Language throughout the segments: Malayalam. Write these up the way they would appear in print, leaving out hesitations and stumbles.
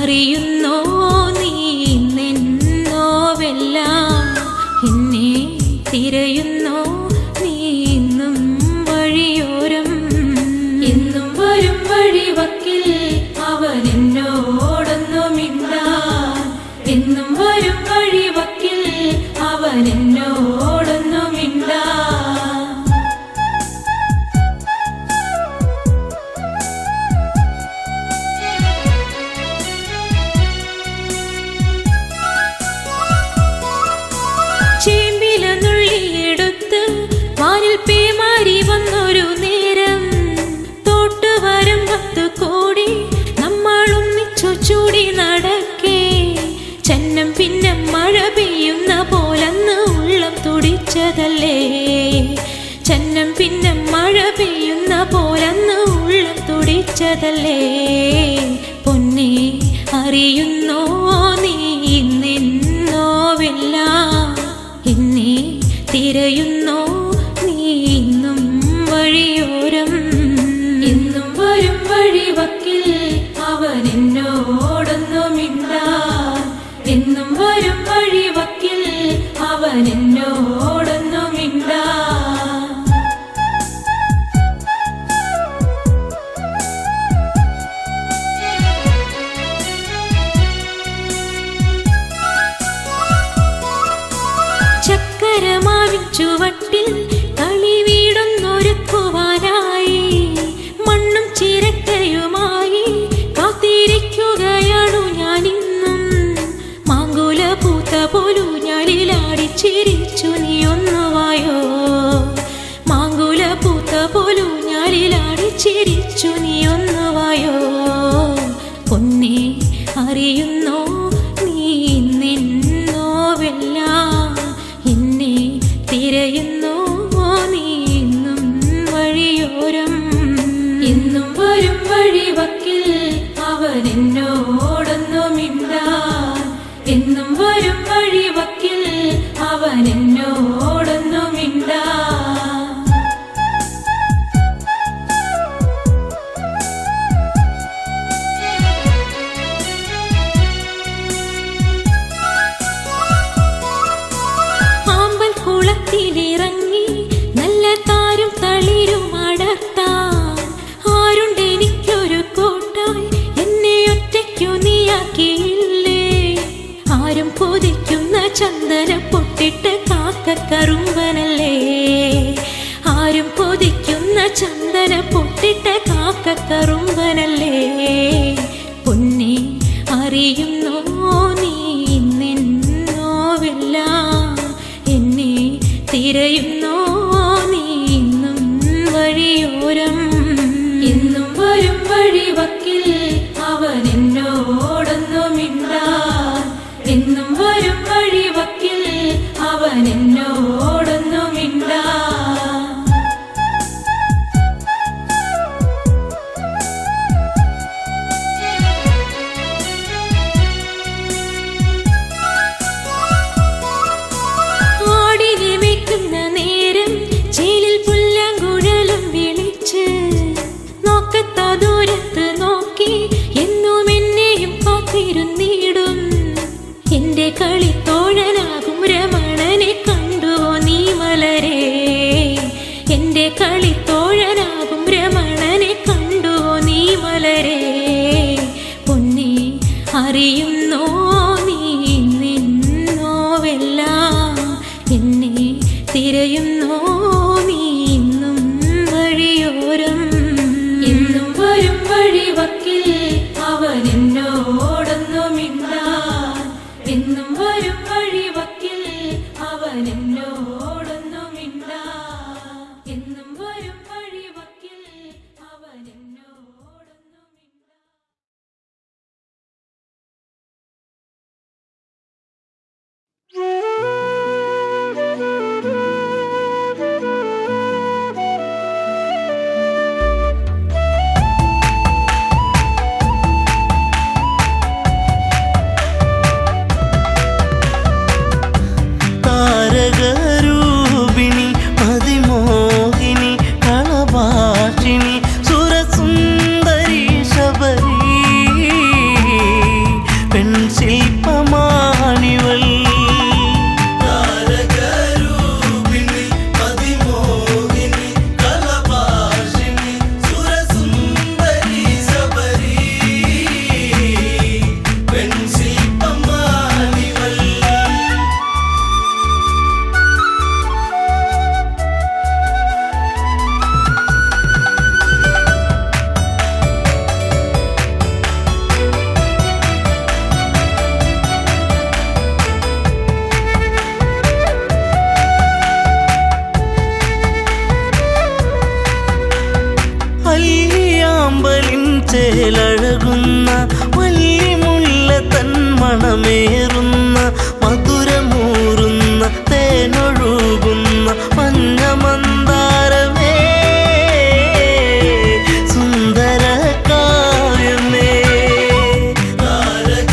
അറിയുന്നോ നീ നിന്നോവെല്ലാം എന്നെ തിരയുന്നോ നീ ഇന്നും വഴിയോരം എന്നും വരും വഴിവക്കിൽ അവൻ എന്നോടൊന്നു മിണ്ടാൻ എന്നും വരും വഴിവക്കിൽ അവൻ എന്നോടൊന്നു മിണ്ടാൻ ചേമ്പില നുള്ളിയെടുത്ത് വാനിൽ പേമാരി വന്നൊരു നേരം തോട്ടുവരം 10 കോടി നമ്മൾ ഒന്നിച്ചു ചൂടി നടക്കേ ചന്നം പിന്നെ മഴ പെയ്യുന്ന പോലന്ന് ഉള്ളം തുടിച്ചതല്ലേ ചന്നം പിന്നെ മഴ പെയ്യുന്ന പോലന്ന് ഉള്ളം തുടിച്ചതല്ലേ പൊന്നെ അറിയുന്നോ നീ നിന്നോവെല്ലാം എന്നെ തിരയുന്നോ നീ ഇന്നും വഴിയോരം എന്നും വരും വഴിവക്കിൽ അവൻ എന്നോടൊന്നു മിണ്ടാൻ എന്നും വരും വഴിവക്കിൽ അവൻ എന്നോടൊന്നു മിണ്ടാൻ ചക്കരമാവിൻ ചുവട്ടിൽ കളി വീടൊന്നൊരുക്കുവാനായി മണ്ണും ചിരക്കയുമായി കാത്തിരിക്കുകയാണു ഞാനിന്നും മാങ്കുല പൂത്ത പോലു ഞാലിലാടി ചിരിച്ചു നീ ഒന്നുവായോ മാങ്കുല പൂത്ത പോലു ഞാലിലാടി ചിരിച്ചു നീ ഒന്നുവായോ പൊന്നെ അറിയുന്നോ നീ നിന്നോവെല്ലാം എന്നെ തിരയുന്നോ നീ ഇന്നും വഴിയോരം എന്നും വരും വഴിവക്കിൽ അവൻ എന്നോടൊന്നു മിണ്ടാൻ എന്നും വരും വഴിവക്കിൽ അവൻ എന്നോടൊന്നു മിണ്ടാൻ കുളത്തിലിറങ്ങി നല്ല താരും തളിരും അടർത്താൻ ആരുണ്ടെനിക്കൊരു കൂട്ടായി എന്നെ ഒറ്റയ്ക്കു നീയാക്കിയില്ലേ ആരും കൊതിക്കുന്ന ചന്ദന പൊട്ടിട്ട് കാക്കക്കറുമ്പനല്ലേ ആരും കൊതിക്കുന്ന ചന്ദന പൊട്ടിട്ട് കാക്കക്കറുമ്പനല്ലേ പൊന്നെ അറിയുന്നോ നീ നിന്നോവെല്ലാം എന്നെ തിരയുന്നോ നീ ഇന്നും വഴിയോരം എന്നും വരും വഴിവക്കിൽ അവൻ എന്നോടൊന്നു മിണ്ടാൻ എന്നും വരും വഴിവക്കിൽ അവൻ എന്നോടൊന്നു മിണ്ടാൻ നേരം ചേലിൽ പുല്ലാങ്കുഴലും വിളിച്ച് നോക്കത്ത ദൂരത്ത് നോക്കി എന്നും എന്നെയും കാത്തിരുന്നിടും എന്റെ കളിത്തോഴനാകും രമണനെ കണ്ടുവോ നീ മലരേ എന്റെ കളിത്തോഴനാകും രമണനെ കണ്ടുവോ നീ മലരേ പൊന്നെ അറിയുന്നോ നീ നിന്നോവെല്ലാം എന്നെ തിരയുന്നോ നീ ഇന്നും വഴിയോരം എന്നും വരും വഴിവക്കിൽ അവൻ എന്നോടൊന്നു മിണ്ടാൻ എന്നും വരും വഴിവക്കിൽ അവൻ എന്നോടൊന്നു മിണ്ടാൻ എന്നും വരും വഴിവക്കിൽ അവൻ എന്നോട് പച്ചേലഴകുന്ന വല്ലിമുല്ല തൻ മണമേറുന്ന മധുരമൂറുന്ന തേനൊഴുകുന്ന മഞ്ഞമന്ദാരമേ സുന്ദര കാവ്യമേ താരകരൂപിണി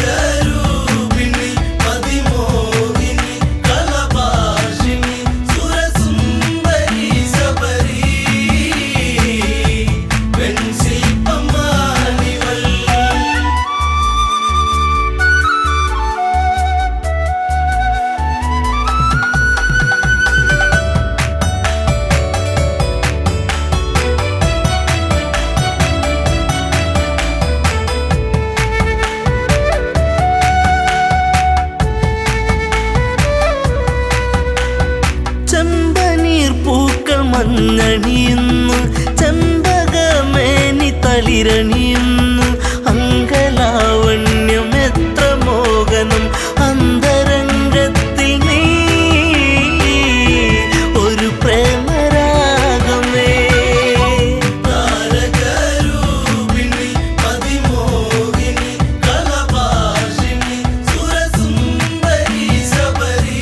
മതിമോഹിനി കലഭാഷിണി സുരസുന്ദരി ശബരി മഞ്ഞണിയുന്നു ചെമ്പകമേനി തളിരണിയുന്നു അങ്കലാവണ്യം എത്ര മോഹനം അന്തരംഗത്തിൽ നീ ഒരു പ്രേമരാഗമേ താരകരൂപിണി മതിമോഹിനി കലഭാഷിണി സുരസുന്ദരി ശബരി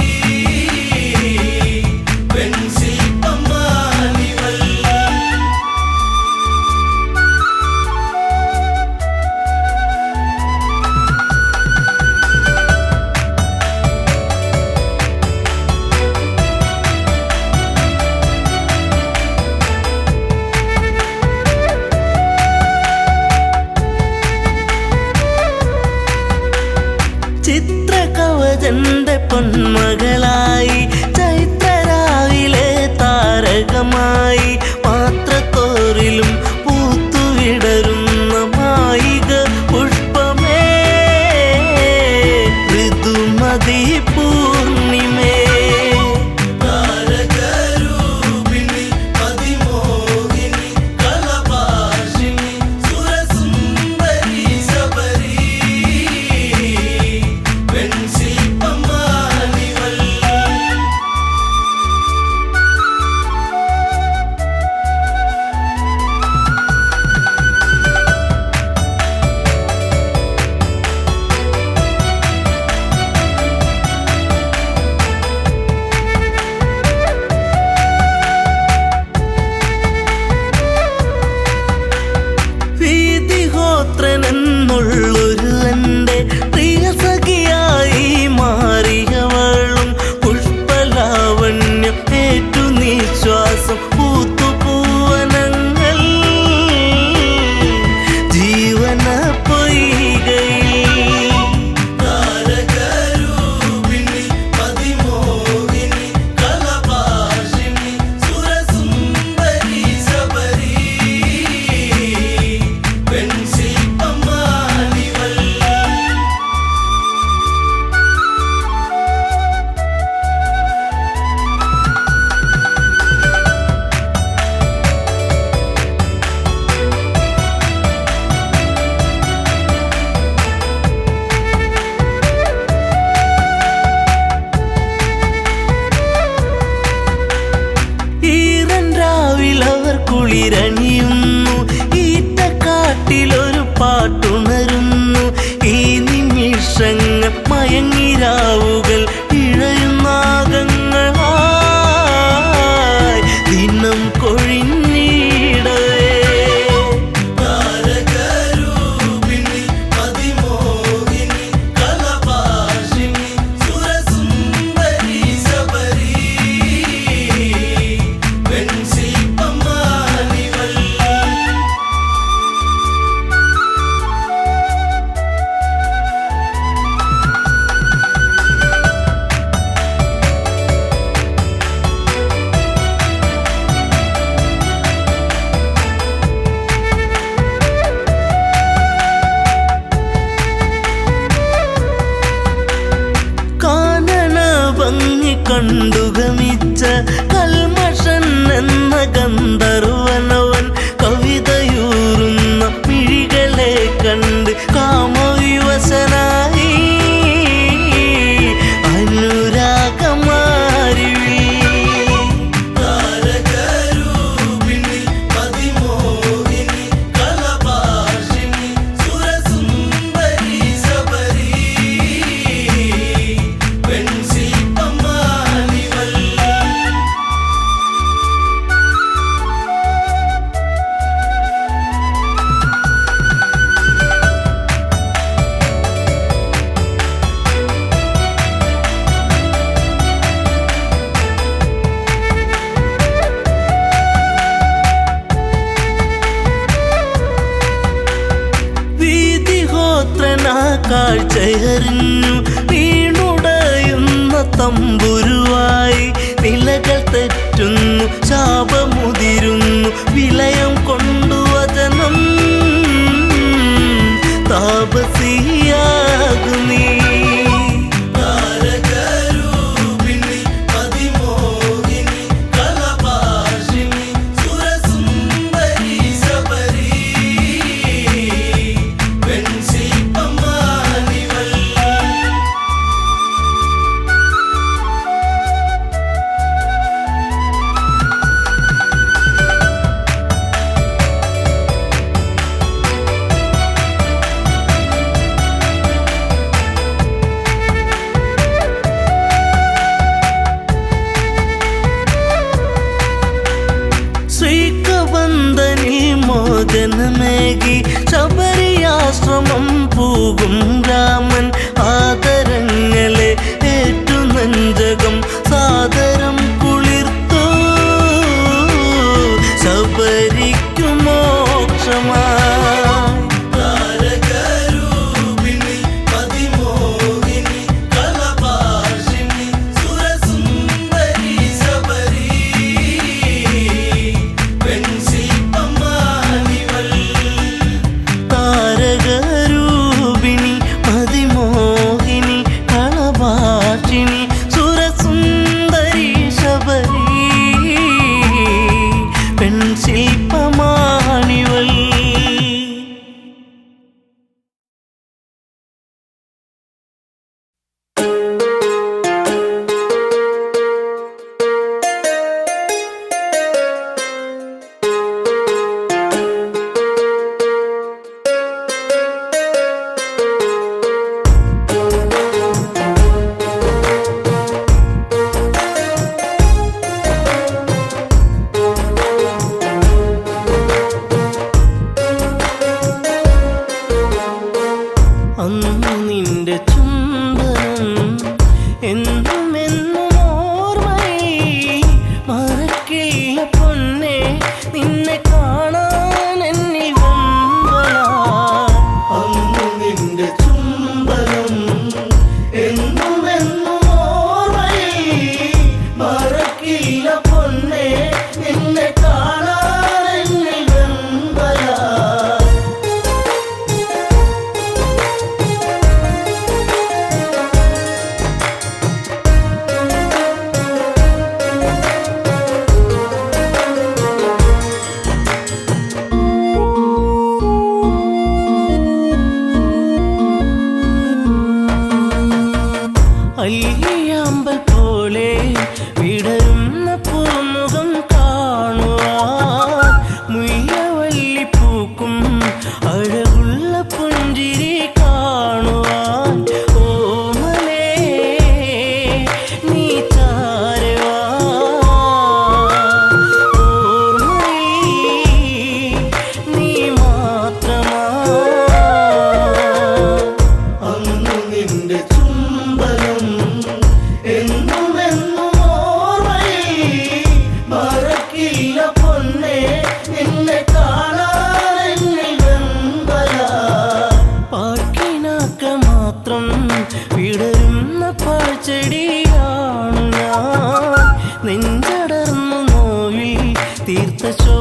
ചിത്രകവചന്റെ പൊന്മകളായി ചൈത്രരാവിലെ താരകമായി പാത്രത്തോറിലും പൂത്തുവിടരുന്ന മായിക പുഷ്പമേ ഋതുമതി പൂർണിമേ താരകരൂപിണി മതിമോഹിനി കലഭാഷിണി സുരസുന്ദരി ശബരി െന്നുള്ളൊരു എൻ്റെ പ്രിയ സഖിയായി മാറിയവളും പുഷ്പലാവണ്യം ഏറ്റു നിശ്വാസം പൂത്തുപൂവനങ്ങൾ ജീവന പൊയ്കയിൽ താരകരൂപിണി മതിമോഹിനി കലഭാഷിണി സുരസുന്ദരി ശബരി കുളിരണിയുന്നു ഈറ്റക്കാട്ടിലൊരു പാട്ടുണരുന്നു ഈ നിമിഷങ്ങൾ മയങ്ങിരാവുകൾ ഇഴയുന്നാഗങ്ങളായി ദിനം കൊഴിഞ്ഞിടവേ താരകരൂപിണി മതിമോഹിനി കലഭാഷിണി സുരസുന്ദരി ശബരി കണ്ടുഗമിച്ച കൽമഷൻ എന്ന ഗന്ധർവനവൻ കവിതയൂറുന്ന മിഴികളെ കണ്ട് കാമവിവശനായി അനുരാഗമാരി താരകരൂപിണി മതിമോഹിനി കലഭാഷിണി കാഴ്ചയറിഞ്ഞു വീണുടയുന്ന തമ്പുരുവായി നിലകൾ തെറ്റുന്നു ശാപമുതിരുന്നു വിലയം കൊണ്ടു വചനം താപസിയാകു നീ മോചനമേകി ശബരിയാശ്രമം പോകും രാമൻ ആദരങ്ങളെ ഏറ്റു നെഞ്ചകം സാദരം കുളിർത്തു ശബരിക്കു മോക്ഷമായി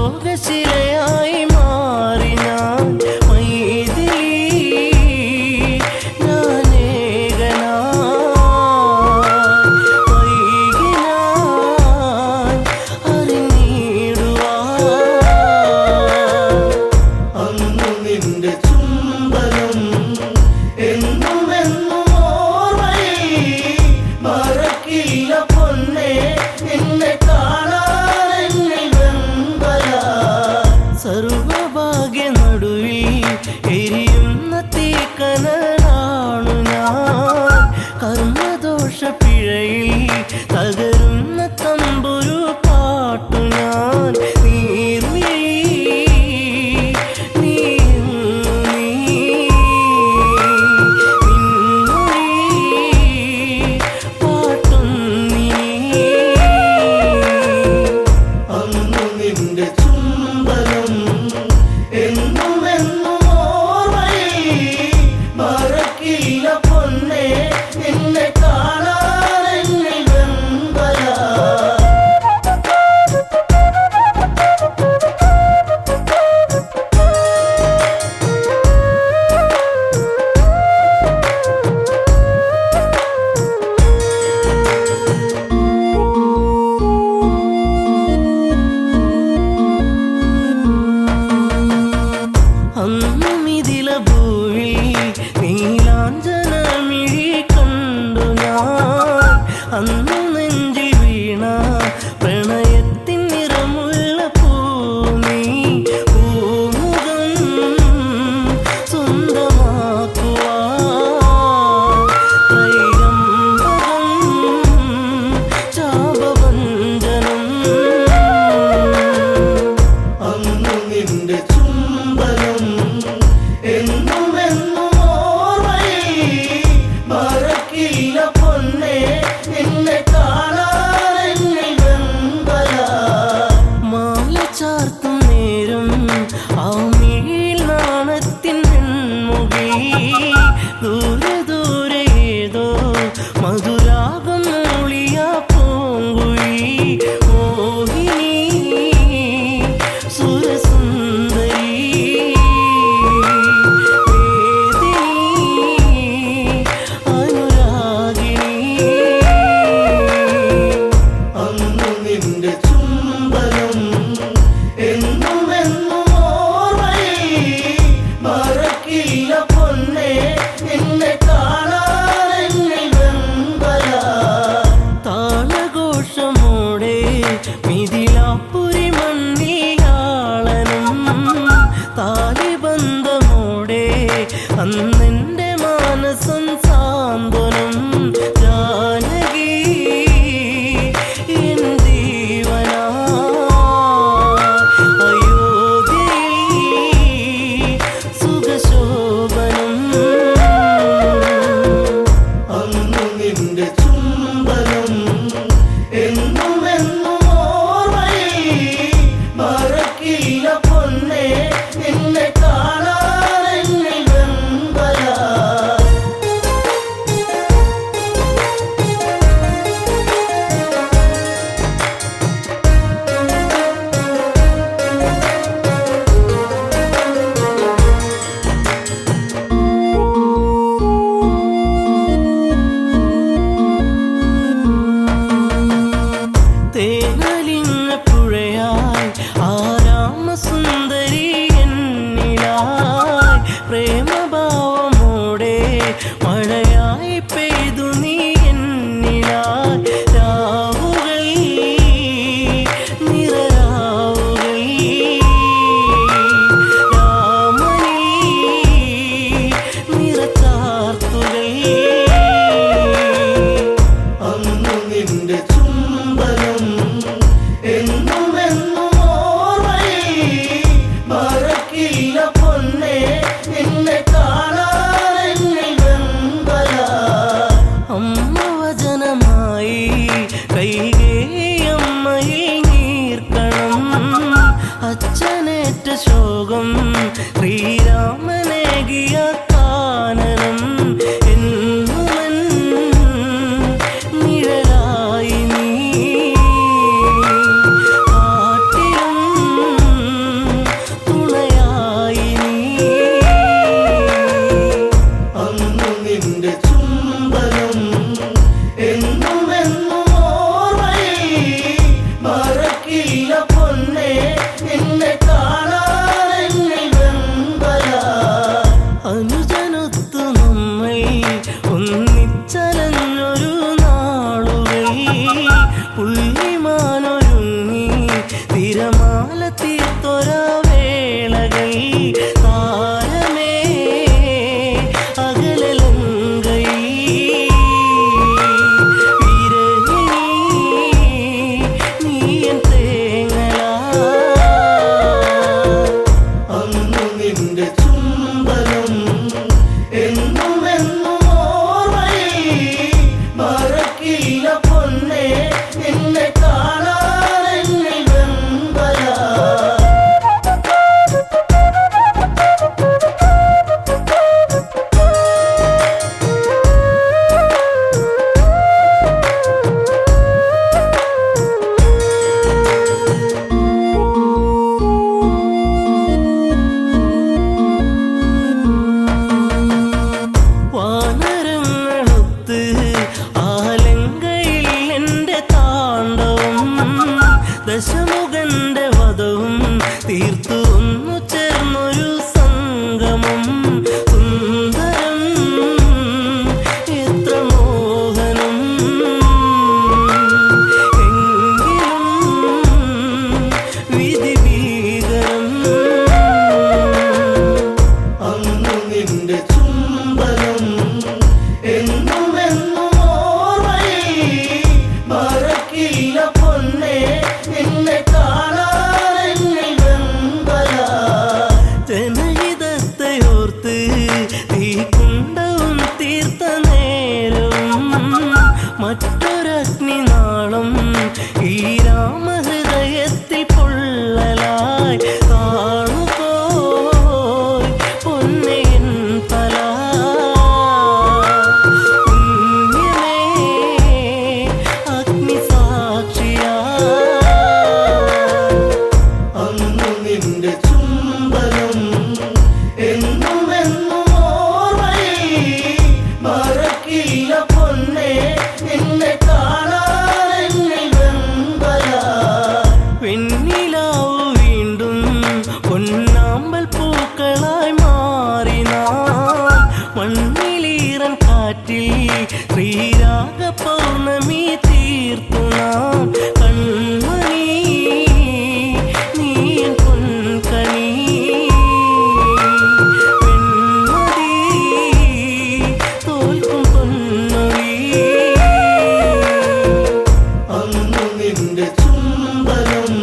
ശോകശിലയായി മാറി ഞാൻ മൈഥിലി വൈകിനാൻ അറിഞ്ഞിടുവാൻ അന്നു നിന്റെ ചുംബനം എന്നും എന്നും ഓർമ്മയിൽ മറക്കില്ല പൊന്നേ നിന്നെ അന്നു നെഞ്ചിൽ വീണ പ്രണയത്തിൻ നിറമുള്ള പൂമീ പൂമുഖം സ്വന്തമാക്കുവാൻ ത്രൈകമ്പകം ചാപവഞ്ചനം അന്നു നിന്റെ ചുംബനം എന്നും എന്നും ഓർമ്മയിൽ മറക്കില്ല പൊന്നേ നിന്നെ കാണാനെന്നിൽ വെമ്പല മാല ചാർത്തും നേരം ആ മിഴിയിൽ നാണത്തിൻ വെൺമുഖി ദൂരെ ദൂരെ ഏതോ മധുരാഗം മൂളിയ പൂങ്കുഴി മോഹിനി സുരസുന്ദരി അന്നു നിന്റെ ചുംബനം എന്നും എന്നും ഓർമ്മയിൽ മറക്കില്ല പൊന്നേ നിന്നെ കാണാനെന്നിൽ വെമ്പല താളഘോഷമോടെ മിഥിലാപ്പുരി മണ്ണിയാളനും താലിബന്ധമോടെ അന്നെന്റെ മാനസം സാന്ത്വനം ജാനകി എൻ ജീവനാ അയോധ്യയിൽ സുഖശോഭനം അന്നു നിന്റെ ചുംബനം എന്നും എന്നും ഓർമ്മയിൽ മറക്കില്ല പൊന്നേ. നിന്നെ കാണാനെന്നിൽ വെമ്പല മറക്കില്ല പൊന്നെ നിന്നെ കാണാൻ വെമ്പല. വെണ്ണിലാവു വീണ്ടും പൊന്നാമ്പൽ പൂക്കളായി മാറി നാം മണ്ണിലീറൻ കാറ്റിൽ ശ്രീരാഗ പൗർണമി തീർത്തു നാം. കൺമണി നീ പൊൻകണി പെൺമതി തോൽക്കും പൊന്നൊഴി. അന്നു നിന്റെ ചുംബനം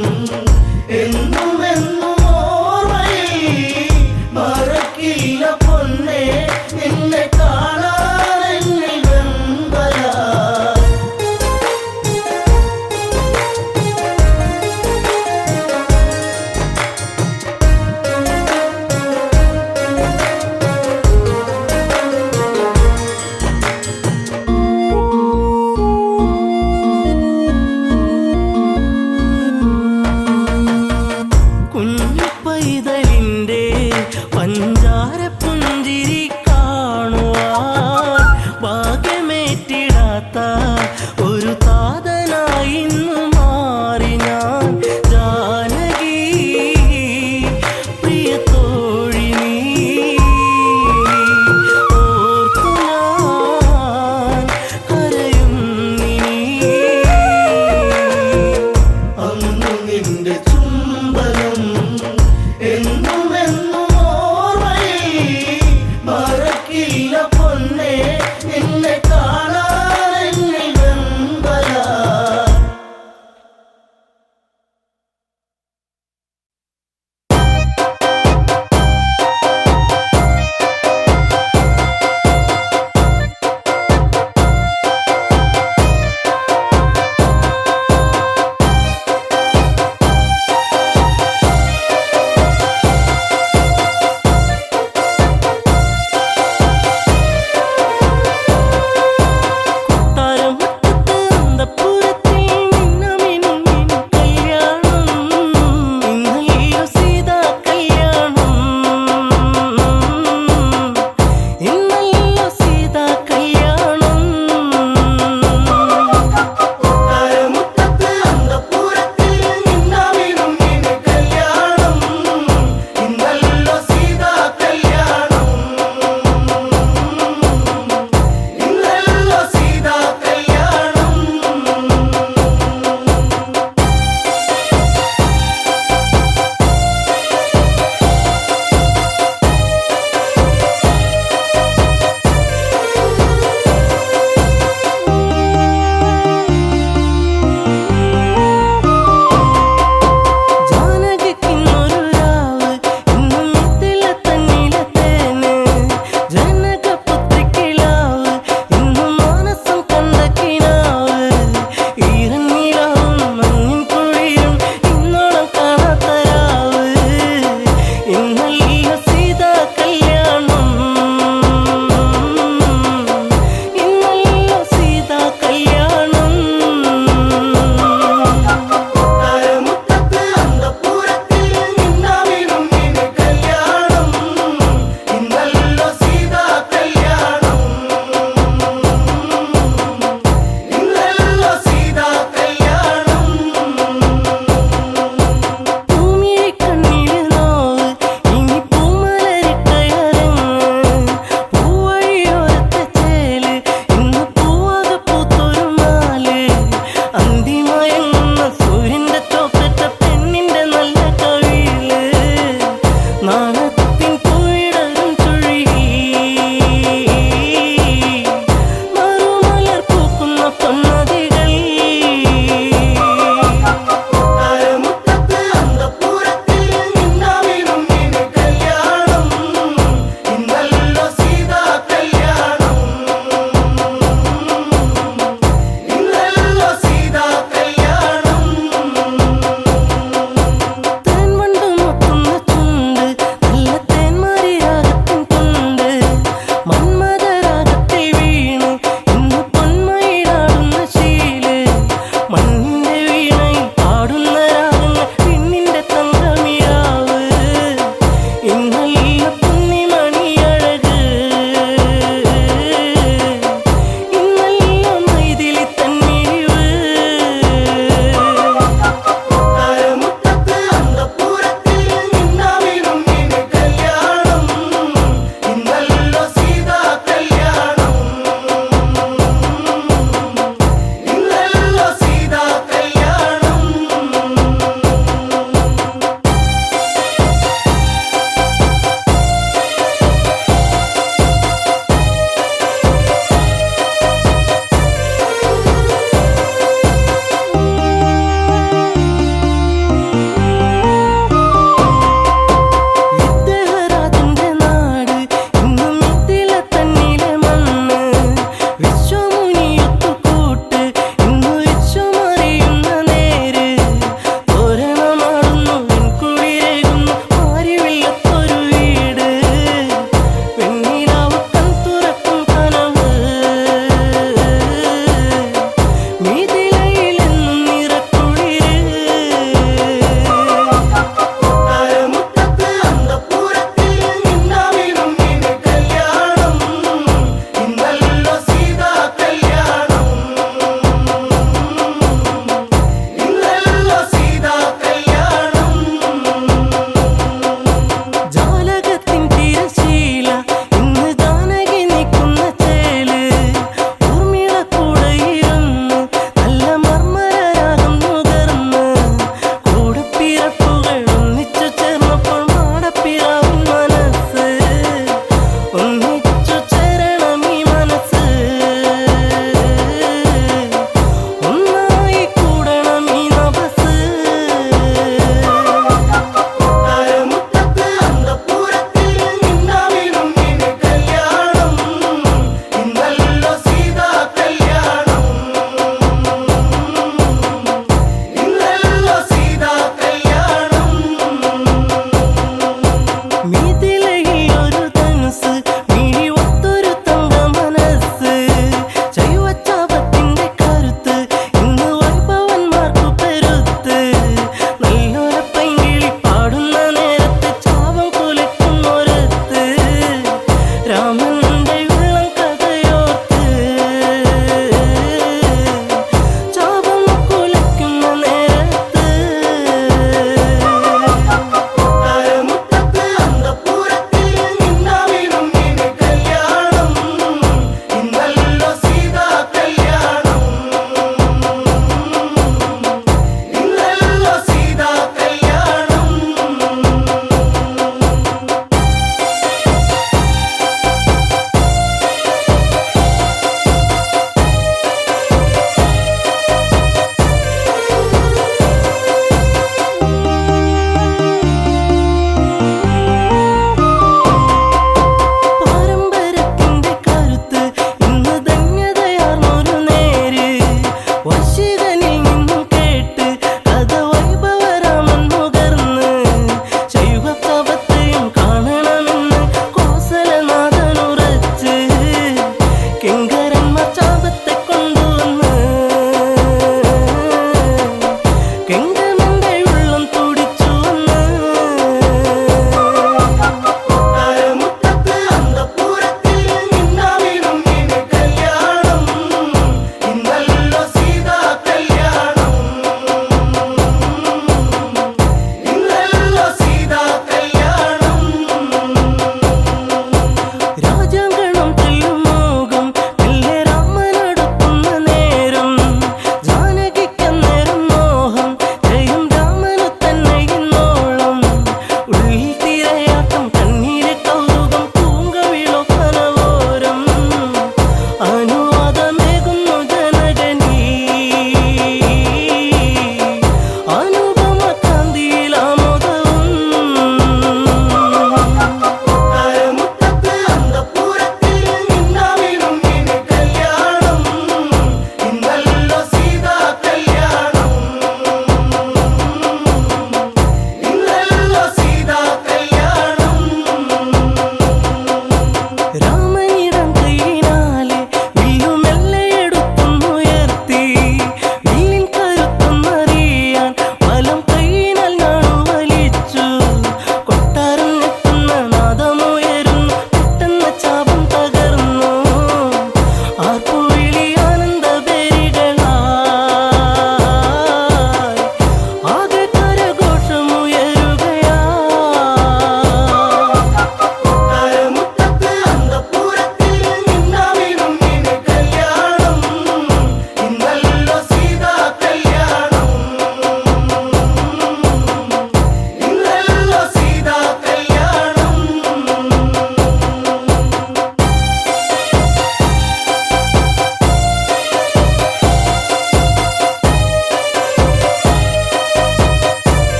എന്നും എന്നും ഓർമ്മയിൽ മറക്കില്ല പൊന്നെ നിന്നെ കാണാൻ വെമ്പല. കുഞ്ഞു പൈതലിൻ്റെ പഞ്ചാര പുഞ്ചിരി കാണുവാൻ ഭാഗ്യമേറ്റിടാത്ത ഒരു താതനായി ഇന്നു മാറി ഞാൻ. ജാനകി പ്രിയ തോഴി നീ ഓർത്തു ഞാൻ കരയുന്നിനി. അന്നു നിന്റെ ചുംബനം എന്നും എന്നും ഓർമ്മയിൽ മറക്കില്ല പൊന്നെ നിന്നെ കാണാൻ വെമ്പല.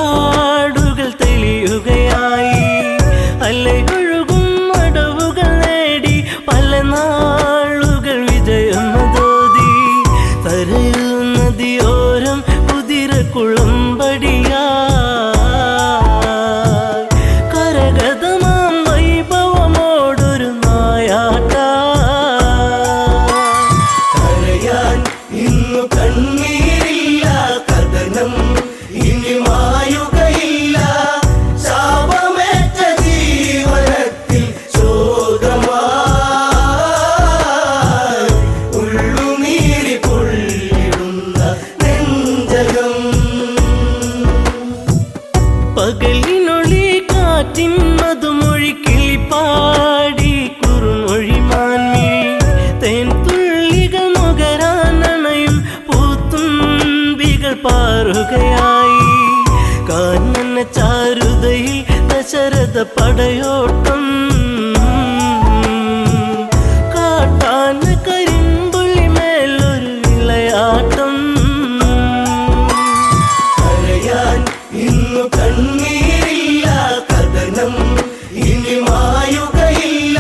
കാടുകൾ തെളിയുകയായി അലയൊഴുകും അടവുകൾ നേടി പല നാളുകൾ വിജയമതോതി തരയൂ നദിയോരം കുതിര കുളമ്പടിയാ കരഗതമാം വൈഭവമോടൊരു നായാട്ട കരയാൻ ഇന്നു കണ്ണീരില്ല കഥനം ഇനി മായുകയില്ല ശാപമേറ്റ ജീവനത്തിൽ ശോകമായി ഉള്ളുനീരി പൊള്ളിടുന്ന നെഞ്ചകം പകലിനൊളി കാറ്റിൻ മധുമൊഴി കിളിപ്പാടി കുറുമൊഴി മാൻമിഴി തേൻ തുള്ളികൾ നുകരാനണയും പൂത്തുമ്പികൾ പാറുകയായി കാനന ചാരുതയിൽ ദശരഥ പടയോട്ടം കാട്ടാന കരിമ്പുള്ളി മേലൊരു വിളയാട്ടം കരയാൻ ഇന്നു കണ്ണീരില്ല കഥനം ഇനി മായുകയില്ല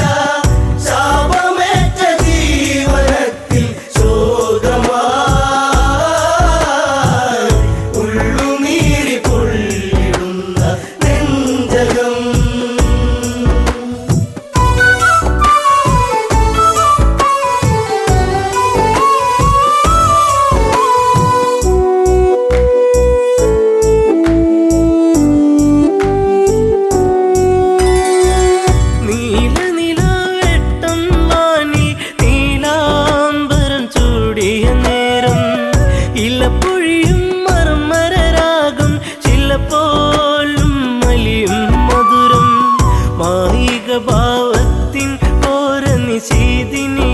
ശാപമേറ്റ ജീവനത്തിൽ ശോകമായി ഉള്ളുനീരി പൊള്ളിടുന്ന നെഞ്ചകം നീലനിലാവെട്ടം വാനിൽ നീലാംബരം ചൂടിയ നേരം ഇലപ്പൊഴിയും മർമരരാഗം ചിലപ്പോലും മലിയും മധുരം മായിക ഭാവത്തിൻ ഓരനിശീതിനി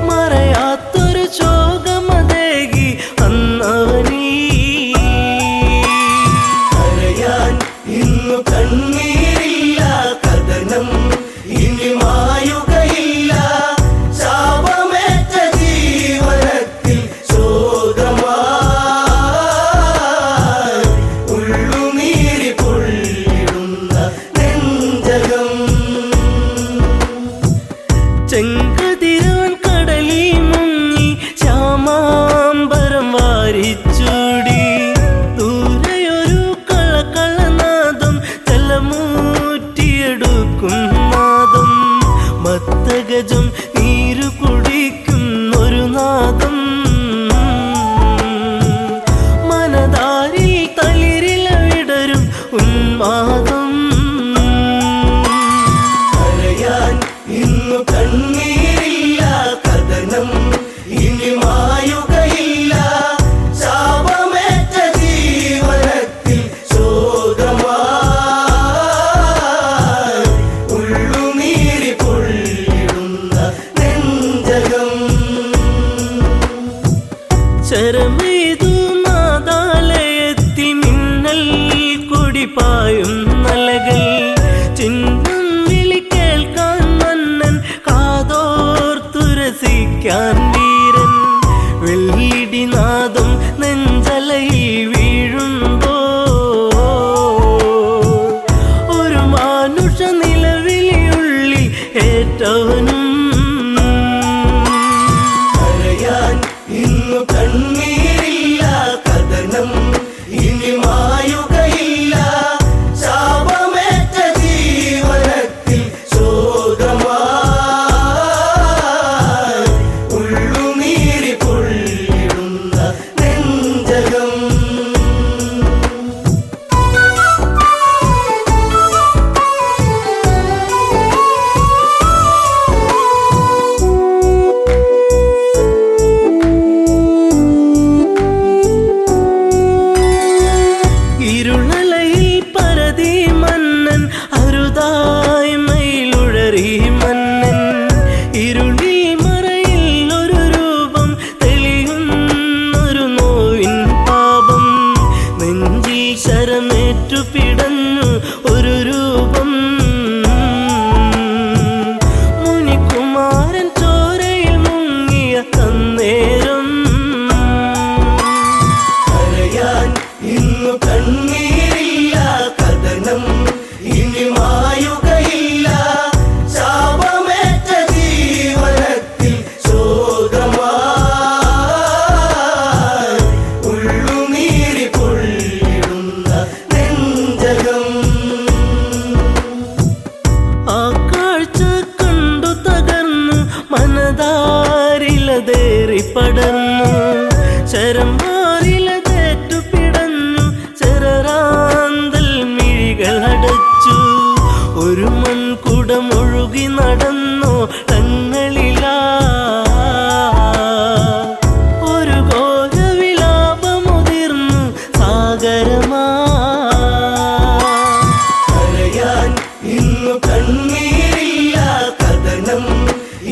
മറയാത്തൊരു ശോകമതേകി അന്നവനീ കരയാൻ ഇന്നു കണ്ണീരില്ല കഥനം ഇനി മായുകയില്ല ശാപമേറ്റ ജീവനത്തിൽ ശോകമായി ഉള്ളുനീരി പൊള്ളിടുന്ന നെഞ്ചകം ചെങ്കതിരവൻ കടലി മുങ്ങി ശ്യാമാംബരം വാരിച്ചൂടി ദൂരെയൊരു കളകളനാദം തലമൂറ്റിയെടുക്കും നാദം മത്തഗജം നീരു കുടിക്കുന്നൊരു നാദം മനതാരിൽ തളിരില വിടരും ഉന്മാദം കരയാൻ ഇന്നു കണ്ണീരില്ല കഥനം ഇനി മായുകയില്ല ശാപമേറ്റ ജീവനത്തിൽ ശോകമായി ഉള്ളുനീരി പൊള്ളിടുന്ന ഇന്നു കണ്ണീരില്ല കഥനം ഇനി മായുകയില്ല ശാപമേറ്റ ജീവനത്തിൽ ശോകമായി ഉള്ളുനീരി പൊള്ളിടുന്ന നെഞ്ചകം ആ കാഴ്ച കണ്ടു തകർന്നു മനതാരിലതേറി പടർന്നു ശരമാറിലതേറ്റു പിടഞ്ഞു ചെറാന്തൽ മിഴികൾ അടച്ചു ഒരു മൺകുടമൊഴുകി നടന്നോ തങ്ങളിലാ ഒരു ഘോരവിലാപമുതിർന്നു സാഗരമാ കരയാൻ ഇന്നു കണ്ണീരില്ല കഥനം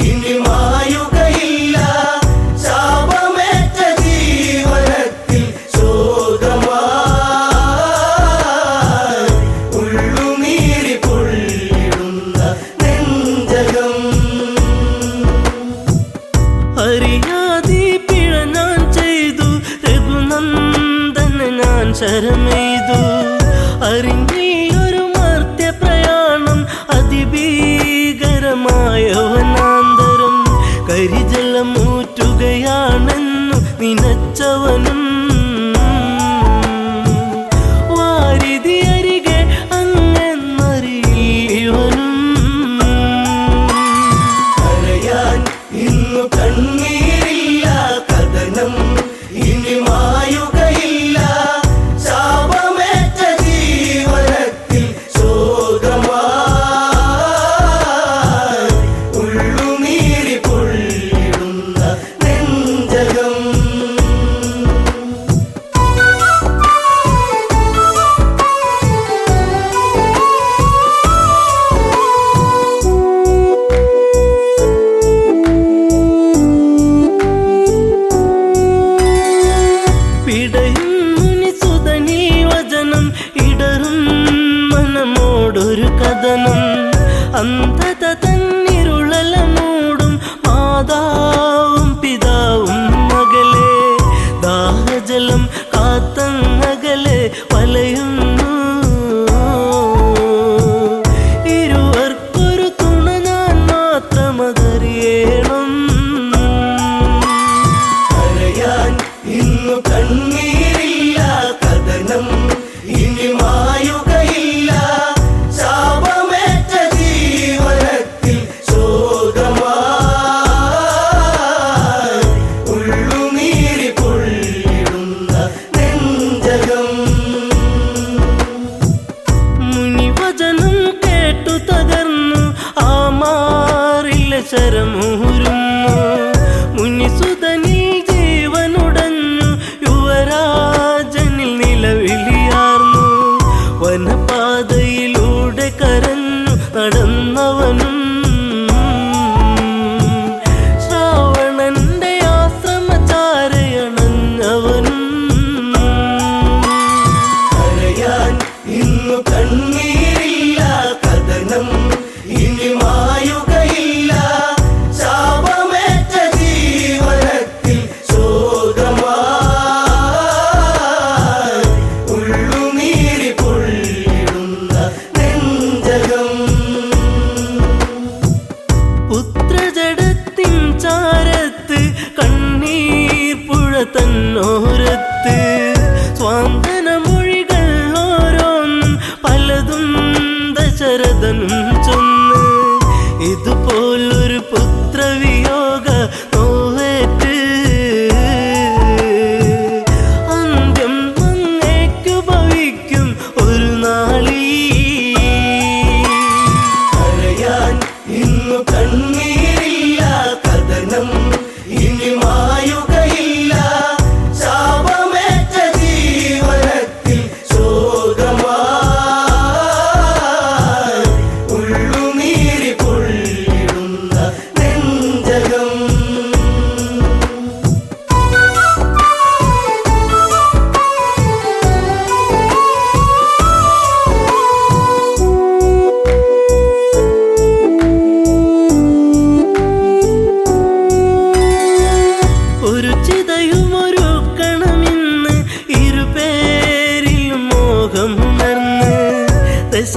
ഇനി മായുകയില്ല ശാപമേറ്റ ജീവനത്തിൽ ശോകമായി ഉള്ളുനീരി പൊള്ളിടുന്ന നെഞ്ചകം അറിയാതെ പിഴ ഞാൻ ചെയ്തു രഘുനന്ദന ഞാൻ ശരമെയ്തു അറിഞ്ഞൊരു മർത്യ പ്രയാണം അതിഭീകരമായ വനാന്തരം കരിജലമൂറ്റുകയാണെന്നു നിനച്ചവനും വാരിധി അരികെ അങ്ങെന്നറിയിവനും കരയാൻ ഇന്നു കണ്ണീരില്ല കഥനം ഇനി മായുകയില്ല ശാപമേറ്റ ജീവനത്തിൽ ശോകമായി ഉള്ളുനീരി പൊള്ളിടുന്ന നെഞ്ചകം പിടയും മുനിസുതനീ വചനം ഇടറും മനമോടൊരു കഥനം അന്ധത തന്നിരുളല മൂടും മാതാവും പിതാവും മകളെ ദാഹജലം കാത്തങ്ങകലെ വലയുന്നു ഇരുവർക്കൊരു തുണ ഞാൻ മാത്രമതറിയണം കരയാൻ ഇന്നു കണ്ണീരില്ല കഥനം ഇനി മായുകയില്ല ശാപമേറ്റ ജീവനത്തിൽ ശോകമായി ഉള്ളുനീരി പൊള്ളിടുന്ന നെഞ്ചകം മുനിവചനം കേട്ടു തകർന്നു ആ മാറിലെ ശരമൂരുന്നു മുനിസുതനിൽ ജീവനുടഞ്ഞു യുവരാജനിൽ നിലവിളിയാർന്നു വനപാതയിലൂടെ കരഞ്ഞു നടന്നവനും ശ്രാവണന്റെ ആശ്രമചാരയണഞ്ഞവനും കരയാൻ ഇന്നു കണ്ണീരില്ല കഥനം ഇനി മായുകയില്ല ശാപമേറ്റ ജീവനത്തിൽ ശോകമായി ഉള്ളുനീരി പൊള്ളിടുന്ന നെഞ്ചകം പുത്രജടത്തിൻ ചാരത്ത് കണ്ണീർ പുഴ തന്നോരത്ത് സ്വാന്തന മൊഴികൾ ഓരോന്നും പലതും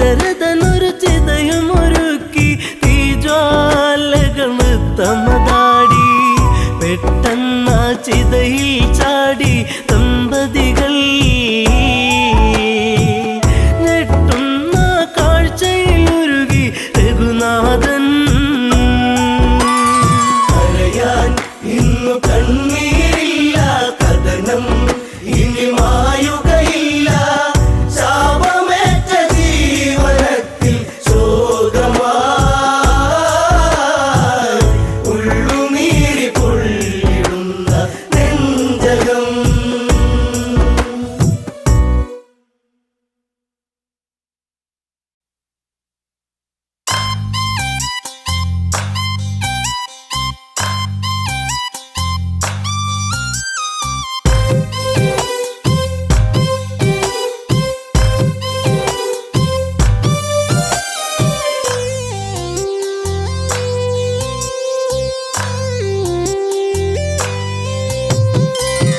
ദശരഥനൊരു ചിതയുമൊരുക്കി തീജ്വാലകൾ നൃത്തമതാടി പെട്ടെന്ന ചിതയിൽ ചാടി ദമ്പതികൾ ഞെട്ടുന്ന കാഴ്ചയിലുരുകി രഘുനാഥൻ കരയാൻ ഇന്നു കണ്ണീരില്ല കഥനം ഇനി മായുകയില്ല ശാപമേറ്റ ജീവനത്തിൽ ശോകമായി ഉള്ളുനീരി പൊള്ളിടുന്ന നെഞ്ചകം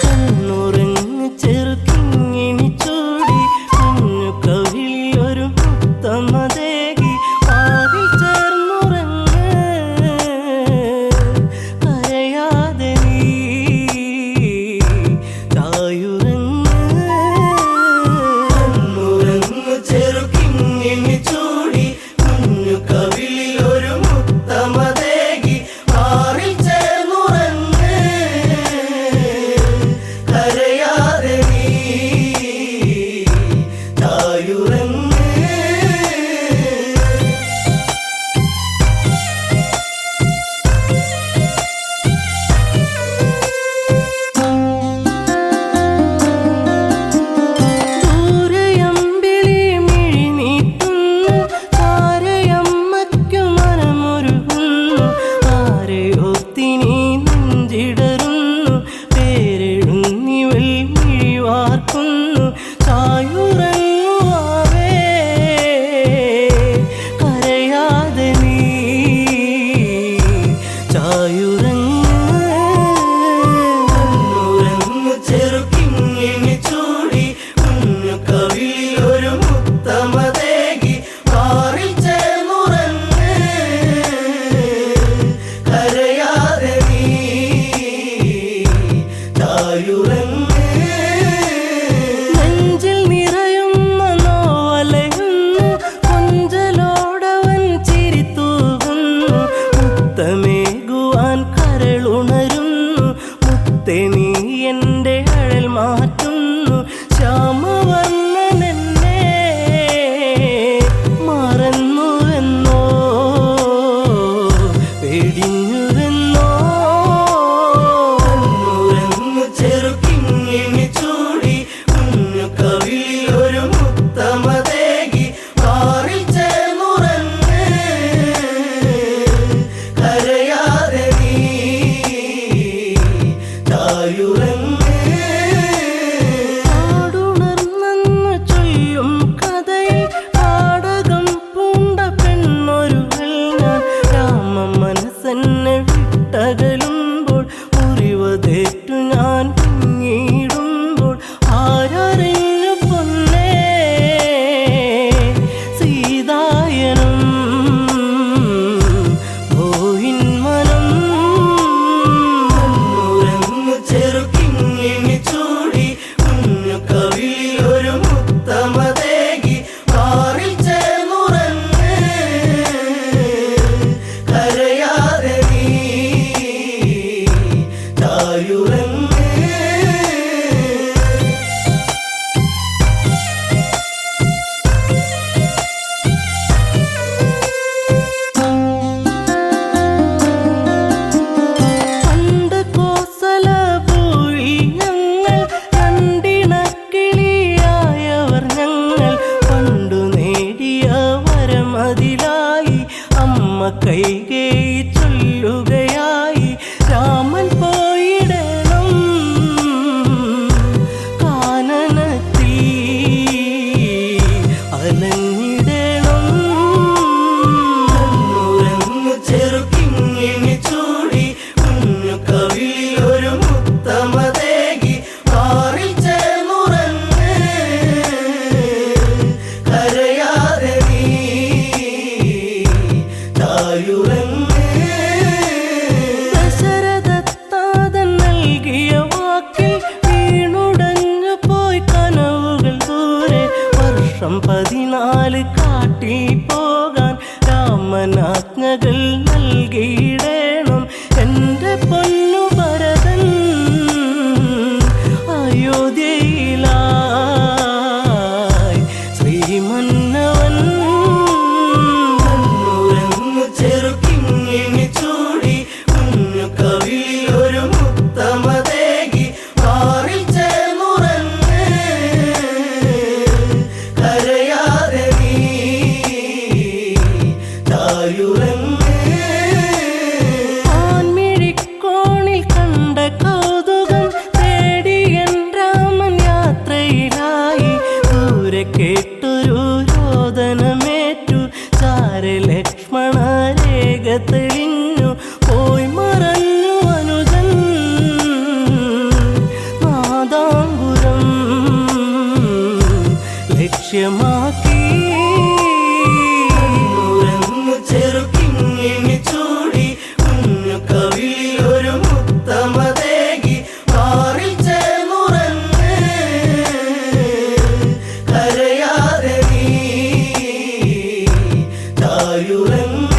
കണ്ണുറങ്ങ് ചെറുക്കിങ്ങിണി ചൂടി കുഞ്ഞു കവിളിലൊരു മുത്തമതേകി പാതി ചേർന്നുറങ്ങ് കരയാതെ നീ ചായുറങ്ങ് കണ്ണുറങ്ങു ചെറുകിങ്ങിണി ചൂടി കുഞ്ഞു കവിളിലൊരു മുത്തമതേകി മാറിൽ ചേർന്നുറങ്ങ് കരയാതെ നീ ചായുറങ്ങ് ദൂരയമ്പിളി മിഴിനീട്ടുന്നു താരയമ്മയ്ക്കു മനമൊരുകുന്നു ആരെയോത്തിനി നെഞ്ചിടറുന്നു പേരെഴുന്നിവൾ മിഴിവാർക്കുന്നു ചായുറങ്ങുവാവേ കരയാതെ നീ കണ്ണുറങ്ങു ചെറുകിങ്ങിണി ചൂടി കുഞ്ഞു കവിളിലൊരു മുത്തമതേകി മാറിൽ ചേർന്നുറങ്ങ് കരയാതെ നീ ചായുറങ്ങ് നെഞ്ചിൽ നിറയുന്ന നോവലയുന്നു കൊഞ്ചലോടവൻ ചിരിത്തൂകുന്നു മുത്തമേകുവാൻ കരളുണരുന്നു മുത്തേ നീ എൻ്റെ അഴൽ മാറ്റുന്നു ശ്യാമവർണ്ണനെന്നെ മറന്നുവെന്നോ വെടിഞ്ഞുവെന്നോ കണ്ണുറങ്ങു ചെറുകിങ്ങിണി ചൂടി കുഞ്ഞു കവിളിലൊരു മുത്തമതേകി മാറിൽ ചേർന്നുറങ്ങ് കരയാതെ നീ ചായുറങ്ങ് ആടുണർന്നെന്ന് ചൊല്ലും കഥയിൽ നാടകം പൂണ്ട പെണ്ണൊരുവൾ ഞാൻ രാമ മനസ്സെന്നെ വിട്ടകലുമ്പോൾ മുറിവതേറ്റു ഞാൻ പിന്നീടുമ്പോൾ ആരറിഞ്ഞു പൊന്നേ സീതായനം പോയിൻ മനം കണ്ണുറങ്ങു ചെറുകിങ്ങിണി ചൂടി കുഞ്ഞു കവിളിലൊരു മുത്തമതേകി മാറിൽ ചേർന്നുറങ്ങ് കരയാതെ നീ ചായുറങ്ങ് പണ്ട് കോസലപുരി ഞങ്ങൾ രണ്ടിണക്കിളിയായവർ ഞങ്ങൾ പണ്ടു നേടിയ വരമതിലായി അമ്മ കൈകേയി ചൊല്ലുകയായി രാമൻ പോയിടണം കാനനത്തിൽ അലഞ്ഞിടണം കണ്ണുറങ്ങു ചെറുകിങ്ങിണി ചൂടി കുഞ്ഞു കവിളിലൊരു മുത്തമതേകി മാറിൽ ചേർന്നുറങ്ങ് കരയാതെ നീ വർഷം 14 കാട്ടിൽ പോകാൻ രാമനാജ്ഞകൾ നൽകിയിടേണം എൻ്റെ പൊന്നു ഭരതൻ അയോധ്യയിലായി ശ്രീമന്നവൻ കണ്ണുരങ്ങു ചെറുക്കിങ്ങിണി ചൂടി കുഞ്ഞു കവിളിലൊരു മുത്തമതേകി മാറിൽ ചേർന്നുറങ്ങ് കരയാതെ നീ തായുറങ്ങ് ആൺമിഴിക്കോണിൽ കണ്ട കൗതുകം തേടി എൻ രാമൻ യാത്രയിലായി ദൂരെ കേട്ടൊരു രോദനമേറ്റു ചാരെ ലക്ഷ്മണ രേഖ തെളിഞ്ഞു പോയി മറഞ്ഞു അനുജൻ നാദാംബുരം ലക്ഷ്യമാക്കി കണ്ണുരങ്ങു ചെറുക്കിങ്ങിണി ചൂടി കുഞ്ഞു കവിളിലൊരു മുത്തമതേകി മാറിൽ ചേർന്നുറങ്ങ് കരയാതെ നീ തായുറങ്ങ്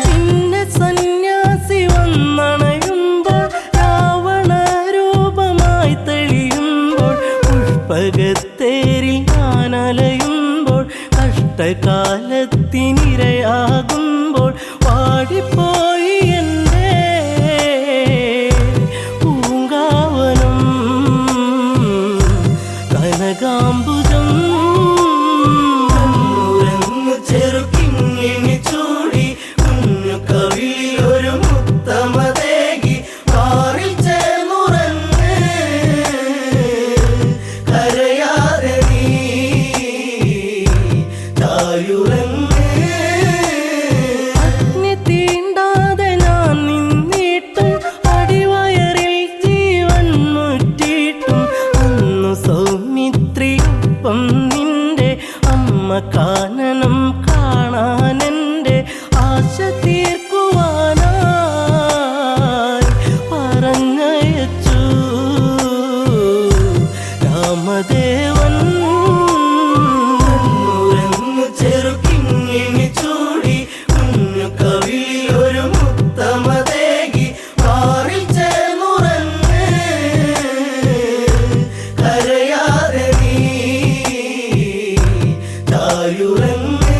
പിന്നെ സന്യാസി വന്നണയുമ്പോൾ രാവണ രൂപമായി തെളിയുമ്പോൾ പുഷ്പകത്തേരിൽ ഞാൻ അലയുമ്പോൾ കഷ്ടകാലത്തിനിരയാകുമ്പോൾ വാടിപ്പോയി എൻ്റെ പൂങ്കാവനം കനകാംബുജം കണ്ണുരങ്ങു ചെറുക്കിങ്ങിണി ചൂടി കുഞ്ഞു കവിളിലൊരു മുത്തമതേകി മാറിൽ ചേർന്നുറങ്ങ് കരയാതെ നീ തായുറങ്ങ് അഗ്നി തീണ്ടാതെ ഞാൻ നിന്നിട്ടും അടിവയറിൽ ജീവൻ മുറ്റിയിട്ടും അന്നു സൗമിത്രിയൊപ്പം നിന്റെ അമ്മ കാനനം കാണാനെൻ്റെ ആശ തീർക്കുവാനായി പറഞ്ഞയച്ചു രാമദേവൻ കണ്ണുരങ്ങു ചെറുക്കിങ്ങിണി ചൂടി കുഞ്ഞു കവിളിലൊരു മുത്തമതേകി മാറിൽ ചേർന്നുറങ്ങ് കരയാതെ നീ തായുറങ്ങ്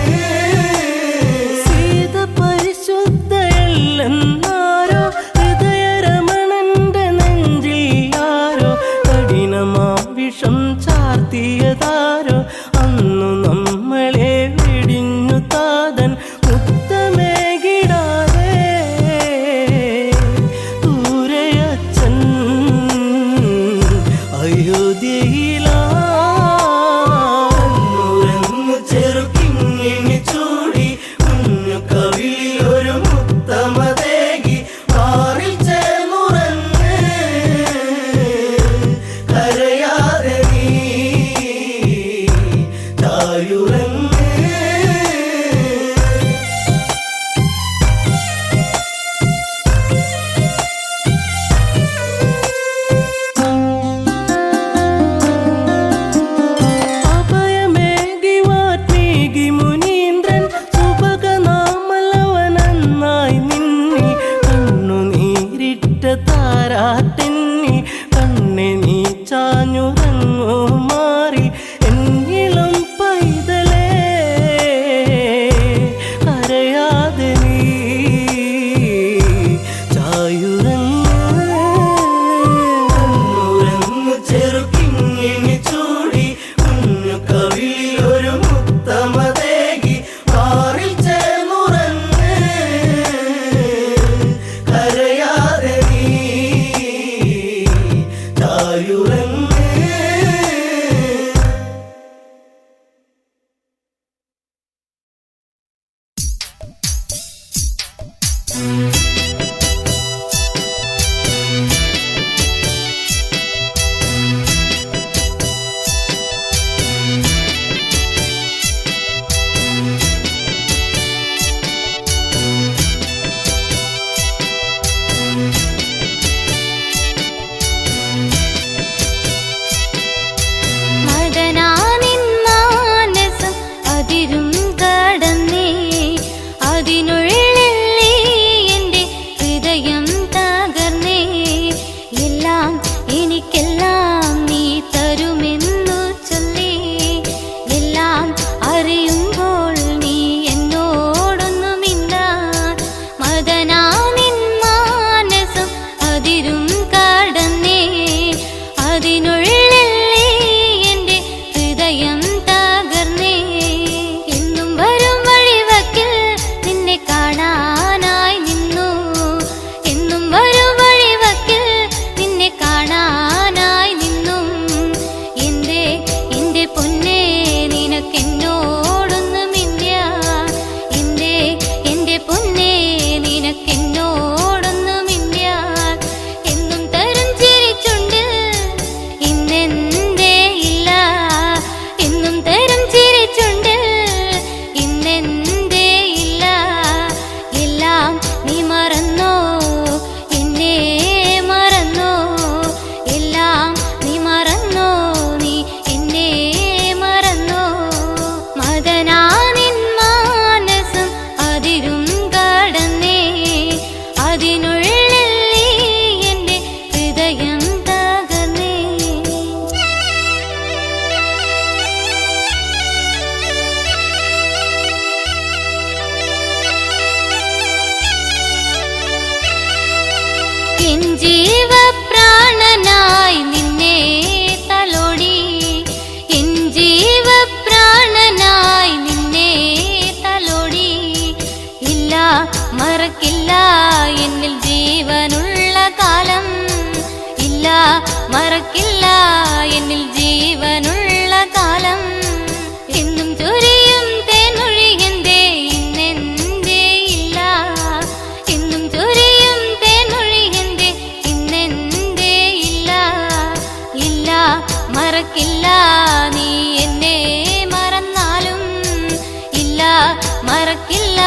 മറക്കില്ല എന്നിൽ ജീവനുള്ള കാലം ഇല്ല മറക്കില്ല എന്നിൽ ജീവനുള്ള കാലം എന്നും ചൊരിയും തേൻമൊഴി എന്തേ ഇന്നെന്തേ ഇല്ല എന്നും ചൊരിയും തേൻമൊഴി എന്തേ ഇന്നെന്തേ ഇല്ല ഇല്ല മറക്കില്ല നീ എന്നെ മറന്നാലും ഇല്ല മറക്കില്ല